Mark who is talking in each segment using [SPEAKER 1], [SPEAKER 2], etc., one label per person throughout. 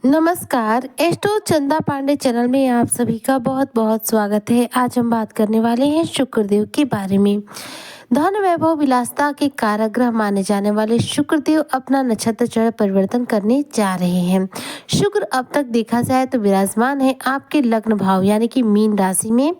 [SPEAKER 1] नमस्कार, एस्ट्रो चंदा पांडे चैनल में आप सभी का बहुत बहुत स्वागत है। आज हम बात करने वाले हैं शुक्रदेव के बारे में। धन वैभव विलासता के कारक ग्रह माने जाने वाले शुक्रदेव अपना नक्षत्र चरण परिवर्तन करने जा रहे हैं। शुक्र अब तक देखा जाए तो विराजमान है आपके लग्न भाव यानी कि मीन राशि में।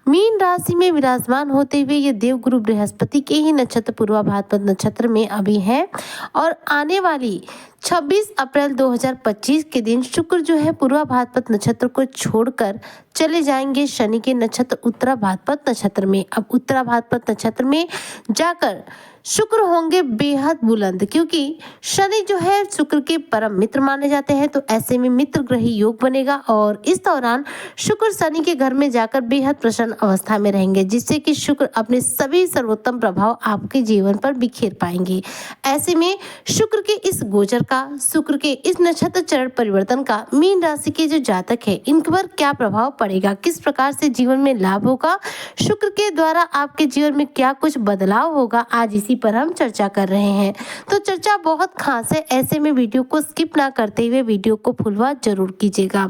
[SPEAKER 1] मीन राशि में विराजमान होते हुए ये देवगुरु बृहस्पति के ही नक्षत्र पूर्वा भाद्रपद नक्षत्र में अभी है और आने वाली 26 अप्रैल 2025 के दिन शुक्र जो है पूर्वा भाद्रपद नक्षत्र को छोड़कर चले जाएंगे शनि के नक्षत्र उत्तरा भाद्रपद नक्षत्र में। अब उत्तरा भाद्रपद नक्षत्र में जाकर शुक्र होंगे बेहद बुलंद, क्योंकि शनि जो है शुक्र के परम मित्र माने जाते हैं। तो ऐसे में मित्र ग्रही योग बनेगा और इस दौरान शुक्र शनि के घर में जाकर बेहद प्रसन्न अवस्था में रहेंगे, जिससे कि शुक्र अपने सभी सर्वोत्तम प्रभाव आपके जीवन पर बिखेर पाएंगे। ऐसे में शुक्र के इस गोचर का, शुक्र के इस नक्षत्र चरण परिवर्तन का मीन राशि के जो जातक है इन पर क्या प्रभाव पड़ेगा, किस प्रकार से जीवन में लाभ होगा, शुक्र के द्वारा आपके जीवन में क्या कुछ बदलाव होगा, आज इसी पर हम चर्चा कर रहे हैं। तो चर्चा बहुत खास है, ऐसे में वीडियो को स्किप ना करते हुए वीडियो को फुलवा जरूर कीजिएगा।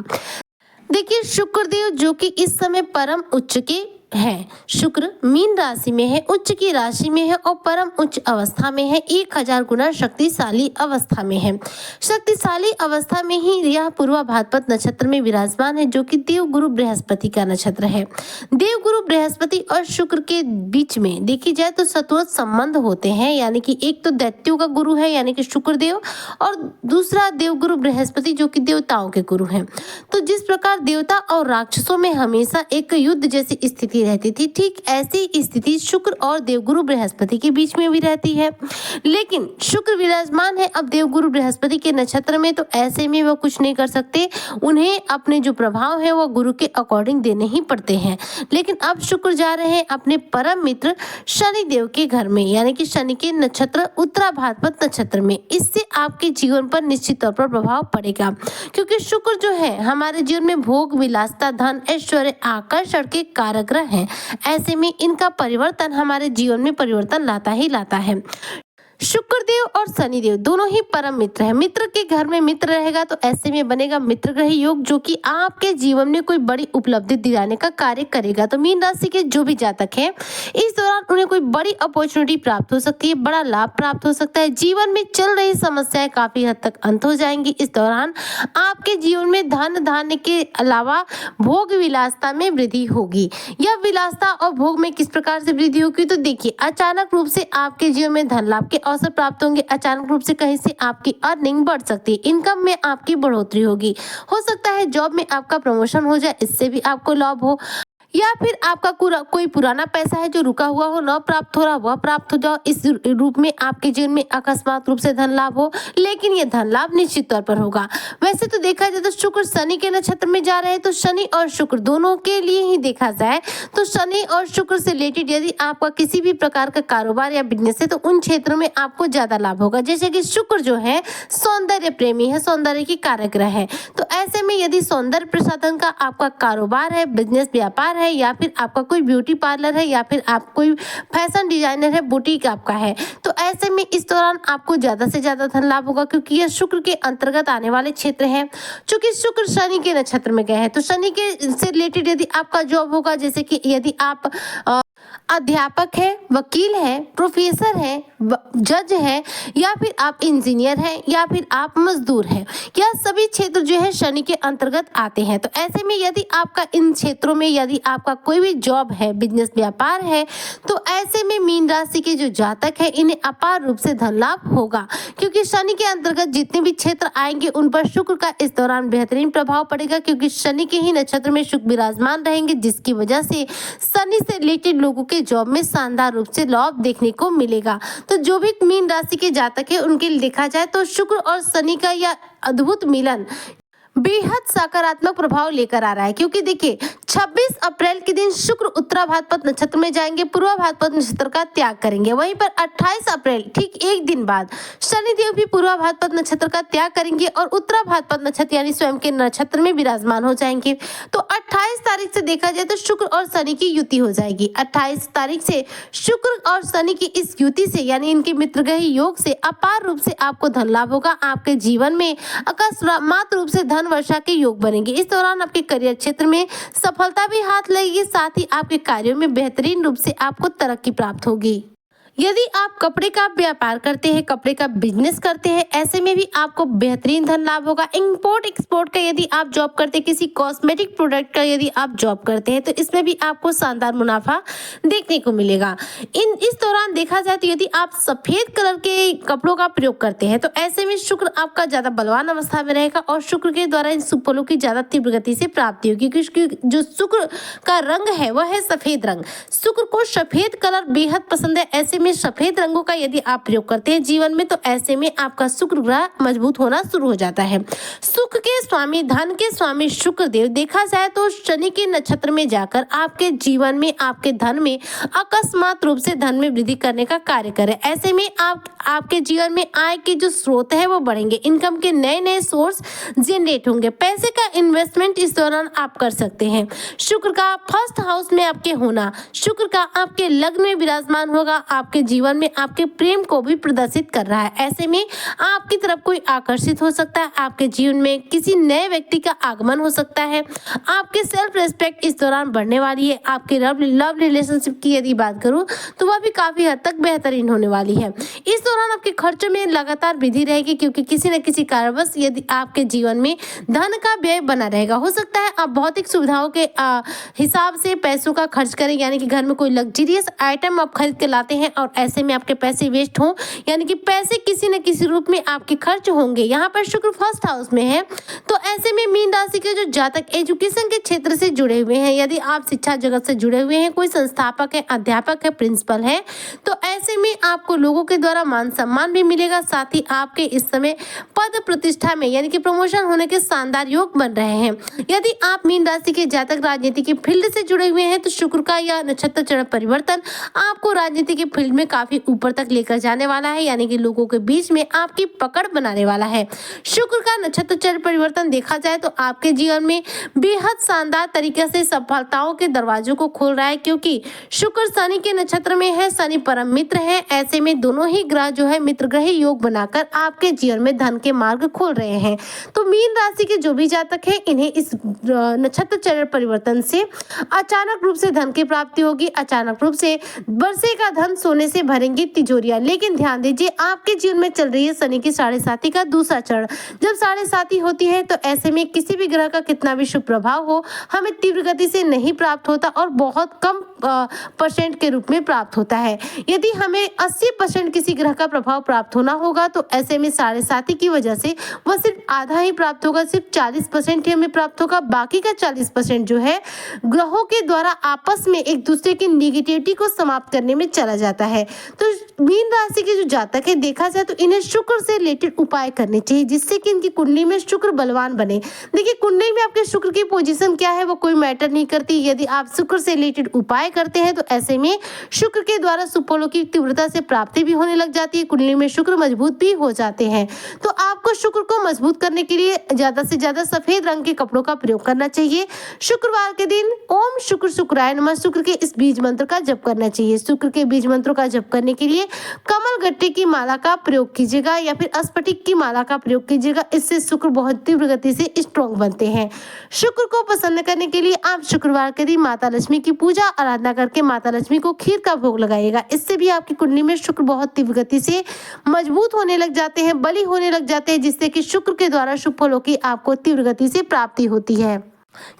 [SPEAKER 1] देखिए, शुक्रदेव जो कि इस समय परम उच्च के है, शुक्र मीन राशि में है, उच्च की राशि में है और परम उच्च अवस्था में है, 1000 गुना शक्तिशाली अवस्था में है। शक्तिशाली अवस्था में ही यह पूर्वा भाद्रपद नक्षत्र में विराजमान है, जो कि देवगुरु बृहस्पति का नक्षत्र है। देवगुरु बृहस्पति और शुक्र के बीच में देखी जाए तो सतोष संबंध होते हैं, यानी कि एक तो दैत्यों का गुरु है यानी कि शुक्रदेव और दूसरा देवगुरु बृहस्पति जो कि देवताओं के गुरु हैं। तो जिस प्रकार देवता और राक्षसों में हमेशा एक युद्ध जैसी स्थिति रहती थी, ठीक ऐसी स्थिति शुक्र और देवगुरु बृहस्पति के बीच में भी रहती है। लेकिन शुक्र विराजमान है अब देवगुरु बृहस्पति के नक्षत्र में, तो ऐसे में वो कुछ नहीं कर सकते, उन्हें अपने जो प्रभाव है वो गुरु के अकॉर्डिंग देने ही पड़ते हैं। लेकिन अब शुक्र जा रहे हैं अपने परम मित्र शनि देव के घर में, यानी कि शनि के नक्षत्र उत्तरा भाद्रपद नक्षत्र में। इससे आपके जीवन पर निश्चित तौर पर प्रभाव पड़ेगा, क्योंकि शुक्र जो है हमारे जीवन में भोग विलासता, धन, ऐश्वर्य, आकर्षण के कारक ग्रह हैं। ऐसे में इनका परिवर्तन हमारे जीवन में परिवर्तन लाता ही लाता है। शुक्रदेव और शनिदेव दोनों ही परम मित्र हैं। मित्र के घर में मित्र रहेगा तो ऐसे में बनेगा मित्र ग्रह योग, जो कि आपके जीवन में कोई बड़ी उपलब्धि दिलाने का कार्य करेगा। तो मीन राशि के जो भी जातक हैं इस दौरान उन्हें कोई बड़ी अपॉर्चुनिटी प्राप्त हो सकती है, बड़ा लाभ प्राप्त हो सकता है। जीवन में चल रही समस्याएं काफी हद तक अंत हो जाएंगी। इस दौरान आपके जीवन में धन धान्य के अलावा भोग विलासता में वृद्धि होगी। यह विलासता और भोग में किस प्रकार से वृद्धि होगी, तो देखिए, अचानक रूप से आपके जीवन में धन लाभ के अवसर प्राप्त होंगे। अचानक रूप से कहीं से आपकी अर्निंग बढ़ सकती है, इनकम में आपकी बढ़ोतरी होगी। हो सकता है जॉब में आपका प्रमोशन हो जाए, इससे भी आपको लाभ हो, या फिर आपका कोई पुराना पैसा है जो रुका हुआ हो, न प्राप्त हो रहा, वह प्राप्त हो जाओ। इस रूप में आपके जीवन में अकस्मात रूप से धन लाभ हो, लेकिन यह धन लाभ निश्चित तौर पर होगा। वैसे तो देखा जाए तो शुक्र शनि के नक्षत्र में जा रहे हैं, तो शनि और शुक्र दोनों के लिए ही देखा जाए तो शनि और शुक्र से रिलेटेड यदि आपका किसी भी प्रकार का कारोबार या बिजनेस है तो उन क्षेत्रों में आपको ज्यादा लाभ होगा। जैसे कि शुक्र जो है सौंदर्य प्रेमी है, सौंदर्य की कारक ग्रह है, तो ऐसे में यदि सौंदर्य प्रसाधन का आपका कारोबार है, बिजनेस व्यापार है, या फिर आपका कोई ब्यूटी पार्लर है, या फिर आप कोई फैशन डिजाइनर है, बुटीक आपका है, तो ऐसे में इस दौरान आपको ज्यादा से ज्यादा धन लाभ होगा, क्योंकि यह शुक्र के अंतर्गत आने वाले क्षेत्र हैं। चूंकि शुक्र शनि के नक्षत्र में गए हैं, तो शनि के से रिलेटेड यदि आपका जॉब होगा, जैसे कि यदि आप अध्यापक है, वकील है, प्रोफेसर है, जज है, या फिर आप इंजीनियर हैं, या फिर आप मजदूर हैं, यह सभी क्षेत्र जो है शनि के अंतर्गत आते हैं। तो ऐसे में यदि आपका इन क्षेत्रों में यदि आपका कोई भी जॉब है, बिजनेस व्यापार है, तो ऐसे में मीन राशि के जो जातक है इन्हें अपार रूप से धन लाभ होगा, क्योंकि शनि के अंतर्गत जितने भी क्षेत्र आएंगे उन पर शुक्र का इस दौरान बेहतरीन प्रभाव पड़ेगा, क्योंकि शनि के ही नक्षत्र में शुक्र विराजमान रहेंगे, जिसकी वजह से शनि से रिलेटेड लोगों के जॉब में शानदार रूप से लाभ देखने को मिलेगा। तो जो भी मीन राशि के जातक है उनके लिए देखा जाए तो शुक्र और शनि का यह अद्भुत मिलन बेहद सकारात्मक प्रभाव लेकर आ रहा है, क्योंकि देखिए 26 अप्रैल के दिन शुक्र उत्तरा भाद्रपद नक्षत्र में जाएंगे, पूर्वा भाद्रपद नक्षत्र का त्याग करेंगे। वहीं पर 28 अप्रैल ठीक एक दिन बाद शनिदेव भी पूर्वा भाद्रपद नक्षत्र का त्याग करेंगे और उत्तरा भाद्रपद नक्षत्र यानी स्वयं के नक्षत्र में विराजमान हो जाएंगे। तो 28 तारीख से देखा जाए तो शुक्र और शनि की युति हो जाएगी। 28 तारीख से शुक्र और शनि की इस युति से यानी इनके मित्रग्रही योग से अपार रूप से आपको धन लाभ होगा। आपके जीवन में अकस्मात रूप से धन धन वर्षा के योग बनेंगे। इस दौरान आपके करियर क्षेत्र में सफलता भी हाथ लगेगी, साथ ही आपके कार्यों में बेहतरीन रूप से आपको तरक्की प्राप्त होगी। यदि आप कपड़े का व्यापार करते हैं, कपड़े का बिजनेस करते हैं, ऐसे में भी आपको बेहतरीन धन लाभ होगा। इंपोर्ट एक्सपोर्ट का यदि आप जॉब करते हैं, किसी कॉस्मेटिक प्रोडक्ट का यदि आप जॉब करते हैं, तो इसमें भी आपको शानदार मुनाफा देखने को मिलेगा। इस दौरान देखा जाए तो यदि आप सफेद कलर के कपड़ों का प्रयोग करते हैं, तो ऐसे में शुक्र आपका ज्यादा बलवान अवस्था में रहेगा और शुक्र के द्वारा इन शुभ फलों की ज्यादा तीव्र गति से प्राप्ति होगी, क्योंकि जो शुक्र का रंग है वह है सफेद रंग। शुक्र को सफेद कलर बेहद पसंद है। ऐसे में सफेद रंगों का यदि आप प्रयोग करते हैं जीवन में, तो ऐसे में आपका शुक्र ग्रह मजबूत होना शुरू हो जाता है। सुख के स्वामी, धन के स्वामी शुक्र देव देखा जाए तो शनि के नक्षत्र में जाकर आपके जीवन में, आपके धन में अकस्मात रूप से धन में वृद्धि करने का कार्य करे। ऐसे में आपके जीवन में आय के जो स्रोत है वो बढ़ेंगे, इनकम के नए नए सोर्स जनरेट होंगे, पैसे का इन्वेस्टमेंट इस दौरान आप कर सकते हैं। शुक्र का फर्स्ट हाउस में आपके होना, शुक्र का आपके लग्न में विराजमान होगा, आपके जीवन में आपके प्रेम को भी प्रदर्शित कर रहा है। ऐसे में आपकी तरफ कोई आकर्षित हो सकता है, आपके जीवन में किसी नए व्यक्ति का आगमन हो सकता है, आपके सेल्फ रिस्पेक्ट इस दौरान बढ़ने वाली है। आपके लव रिलेशनशिप की यदि बात करूं तो वह भी काफी हद तक बेहतरीन होने वाली है। इस दौरान आपके खर्चों में लगातार वृद्धि रहेगी, क्योंकि किसी न किसी कारणवश यदि आपके जीवन में धन का व्यय बना रहेगा। हो सकता है आप भौतिक सुविधाओं के हिसाब से पैसों का खर्च करें, यानी कि घर में कोई लग्जरियस आइटम आप खरीद के लाते हैं और ऐसे में आपके पैसे वेस्ट हों, यानी कि पैसे किसी न किसी रूप में आपके खर्च होंगे। यहाँ पर शुक्र फर्स्ट हाउस में है, तो ऐसे में मीन राशि के जो जातक एजुकेशन के क्षेत्र से जुड़े हुए हैं, यदि आप शिक्षा जगत से जुड़े हुए हैं, कोई संस्थापक है, अध्यापक है, प्रिंसिपल है, तो ऐसे में आपको लोगों के द्वारा मान सम्मान भी मिलेगा। साथ ही आपके इस समय पद प्रतिष्ठा में यानी कि प्रमोशन होने के शानदार योग बन रहे हैं। यदि आप मीन राशि के जातक राजनीति की फील्ड से जुड़े हुए हैं, तो शुक्र का यह नक्षत्र चरण परिवर्तन आपको राजनीति की फील्ड में काफी ऊपर तक लेकर जाने वाला है, यानी कि लोगों के बीच में आपकी पकड़ बनाने वाला है। शुक्र का नक्षत्र चरण परिवर्तन देखा जाए तो आपके जीवन में बेहद शानदार तरीके से सफलताओं के दरवाजों को खोल रहा है, क्योंकि शुक्र शनि के नक्षत्र में है, शनि परम मित्र है। ऐसे में दोनों ही ग्रह जो है मित्र ग्रह योग बनाकर आपके जीवन में धन के मार्ग खोल रहे हैं। तो मीन राशि के जो भी जातक है, इन्हें इस नक्षत्र चरण परिवर्तन से अचानक रूप से धन की प्राप्ति होगी। अचानक रूप से बरसे का धन सोने से भरेंगी तिजोरियां। लेकिन ध्यान दीजिए, आपके जीवन में चल रही है शनि की 7.5 का दूसरा चरण। जब 7.5 होती है तो ऐसे में किसी भी ग्रह का कितना भी शुभ प्रभाव हो, हमें तीव्र गति से नहीं प्राप्त होता और बहुत कम % के रूप में प्राप्त होता है। यदि हमें 80% किसी ग्रह का प्रभाव प्राप्त होना होगा, तो ऐसे में 7.5 की वजह से वह सिर्फ आधा ही प्राप्त होगा, सिर्फ 40% ही हमें प्राप्त होगा। बाकी का 40% जो है ग्रहों के द्वारा आपस में एक दूसरे की निगेटिविटी को समाप्त करने में चला जाता है। तो मीन राशि के जो जातक है, देखा जाए तो इन्हें शुक्र से रिलेटेड उपाय करने चाहिए, जिससे कि इनकी कुंडली में शुक्र बलवान बने। देखिए, कुंडली में आपके शुक्र की पोजीशन क्या है वो कोई मैटर नहीं करती। यदि आप शुक्र से रिलेटेड उपाय करते हैं, तो ऐसे में शुक्र के द्वारा शुभ फलों की तीव्रता से प्राप्ति भी होने लग जाती है, कुंडली में शुक्र मजबूत भी हो जाते हैं। तो आपको शुक्र को मजबूत करने के लिए ज्यादा से ज्यादा सफेद रंग के कपड़ों का प्रयोग करना चाहिए। शुक्रवार के दिन ओम शुक्र शुक्राय नमः शुक्र के इस बीज मंत्र का जप करना चाहिए। शुक्र के बीज मंत्रों का जप करने के लिए कमल गट्टे की माला का प्रयोग कीजिएगा या फिर स्फटिक की माला का प्रयोग कीजिएगा। इससे शुक्र बहुत तीव्र गति से स्ट्रॉन्ग बनते हैं। शुक्र को प्रसन्न करने के लिए आप शुक्रवार के दिन माता लक्ष्मी की पूजा आराधना करके माता लक्ष्मी को खीर का भोग लगाइएगा। इससे भी आपकी कुंडली में शुक्र बहुत तीव्र गति से मजबूत होने लग जाते हैं, बली होने लग जाते हैं, जिससे कि शुक्र के द्वारा शुभ फलों की आपको तीव्र गति से प्राप्ति होती है।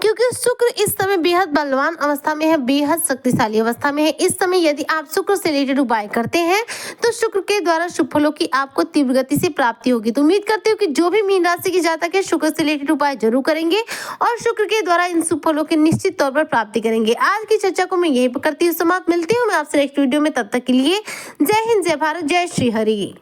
[SPEAKER 1] क्योंकि शुक्र इस समय बेहद बलवान अवस्था में है, बेहद शक्तिशाली अवस्था में है। इस समय यदि आप शुक्र से रिलेटेड उपाय करते हैं, तो शुक्र के द्वारा शुभ फलों की आपको तीव्र गति से प्राप्ति होगी। तो उम्मीद करती हूँ कि जो भी मीन राशि के जातक है, शुक्र से रिलेटेड उपाय जरूर करेंगे और शुक्र के द्वारा इन शुभ फलों की निश्चित तौर पर प्राप्ति करेंगे। आज की चर्चा को मैं यहीं पर करती हूँ समाप्त। मिलती हूँ मैं आपसे नेक्स्ट वीडियो में, तब तक के लिए जय हिंद, जय भारत, जय श्री हरि।